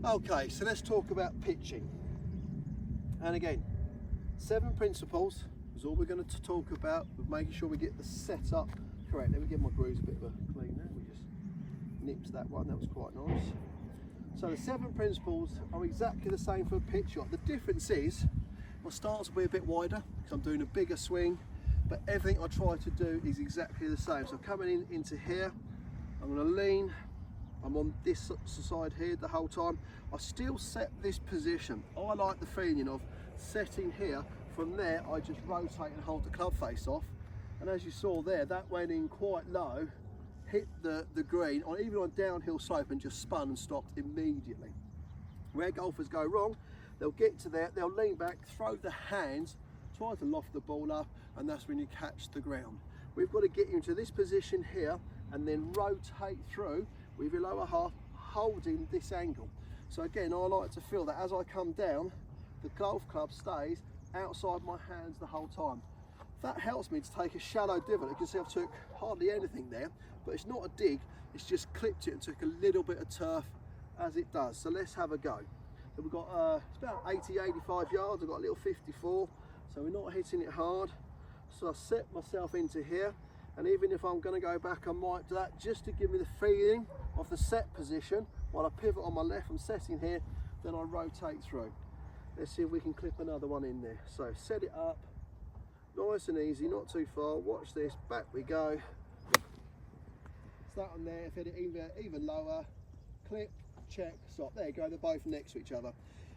Okay, so let's talk about pitching. And again, 7 principles is all we're going to talk about, with making sure we get the setup correct. Let me give my grooves a bit of a clean there. We just nipped that one, that was quite nice. So the 7 principles are exactly the same for a pitch shot. The difference is my stance will be a bit wider because I'm doing a bigger swing, but everything I try to do is exactly the same. So coming into here, I'm going to lean. I'm on this side here the whole time. I still set this position. I like the feeling of setting here. From there, I just rotate and hold the club face off. And as you saw there, that went in quite low, hit the green, on even on downhill slope, and just spun and stopped immediately. Where golfers go wrong, they'll get to there, they'll lean back, throw the hands, try to loft the ball up, and that's when you catch the ground. We've got to get you into this position here and then rotate through with your lower half holding this angle. So again, I like to feel that as I come down, the golf club stays outside my hands the whole time. That helps me to take a shallow divot. You can see I've took hardly anything there, but it's not a dig, it's just clipped it and took a little bit of turf as it does. So let's have a go. So we've got it's about 80-85 yards, I've got a little 54, so we're not hitting it hard. So I set myself into here, and even if I'm going to go back, I might do that just to give me the feeling of the set position. While I pivot on my left, I'm setting here, then I rotate through. Let's see if we can clip another one in there. So set it up, nice and easy, not too far. Watch this, back we go. Start on there, if it even lower, clip, check, stop. There you go, they're both next to each other.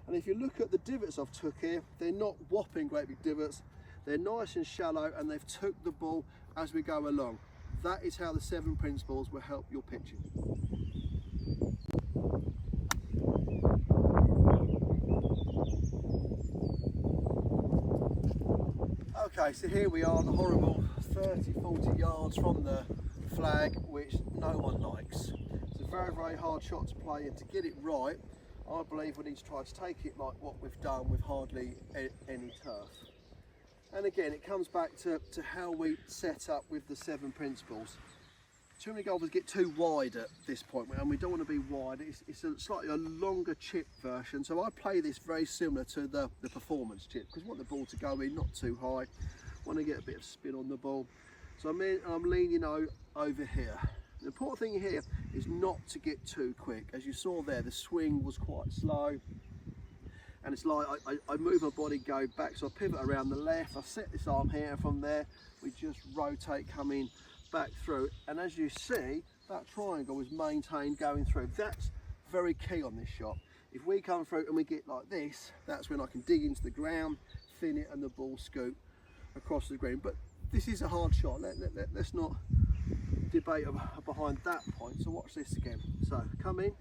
And if you look at the divots I've took here, they're not whopping great big divots. They're nice and shallow, and they've took the ball as we go along. That is how the 7 principles will help your pitching. Okay, so here we are, the horrible 30-40 yards from the flag, which no one likes. It's a very, very hard shot to play, and to get it right, I believe we need to try to take it like what we've done with hardly any turf. And again, it comes back to how we set up with the 7 principles. Too many golfers get too wide at this point, and we don't want to be wide. It's a slightly longer chip version, so I play this very similar to the performance chip, because I want the ball to go in, not too high. Want to get a bit of spin on the ball. So I'm leaning over here. The important thing here is not to get too quick. As you saw there, the swing was quite slow. And it's like I move my body, go back, so I pivot around the left, I set this arm here, and from there we just rotate coming back through. And as you see, that triangle is maintained going through. That's very key on this shot. If we come through and we get like this, that's when I can dig into the ground, thin it, and the ball scoop across the green. But this is a hard shot, let's not debate behind that point. So watch this again. So come in.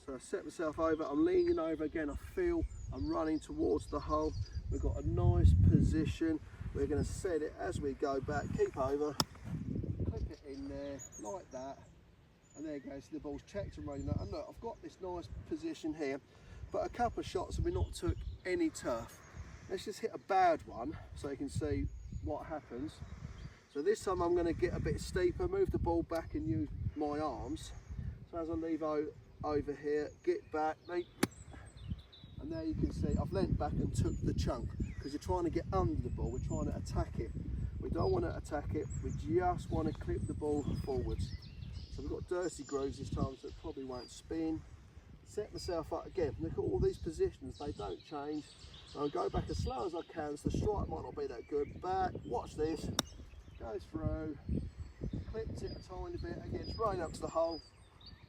So I set myself over, I'm leaning over again, I feel I'm running towards the hole. We've got a nice position. We're going to set it as we go back, keep over, clip it in there, like that. And there you go, so the ball's checked and running out. And look, I've got this nice position here, but a couple of shots and we not took any turf. Let's just hit a bad one so you can see what happens. So this time I'm going to get a bit steeper, move the ball back and use my arms. So as I leave over here, get back, and there you can see I've leant back and took the chunk, because you're trying to get under the ball, we're trying to attack it. We don't want to attack it, we just want to clip the ball forwards. So we've got dirty grooves this time, so it probably won't spin. Set myself up again, look at all these positions, they don't change. I'll go back as slow as I can, so the strike might not be that good. Back, watch this, goes through, clips it a tiny bit, again it's right up to the hole.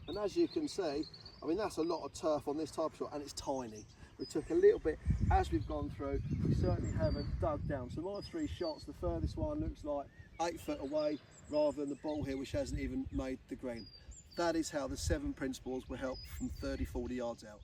And as you can see, I mean, that's a lot of turf on this type of shot, and it's tiny. We took a little bit as we've gone through. We certainly haven't dug down. So my 3 shots, the furthest one looks like 8 foot away, rather than the ball here, which hasn't even made the green. That is how the 7 principles will help from 30-40 yards out.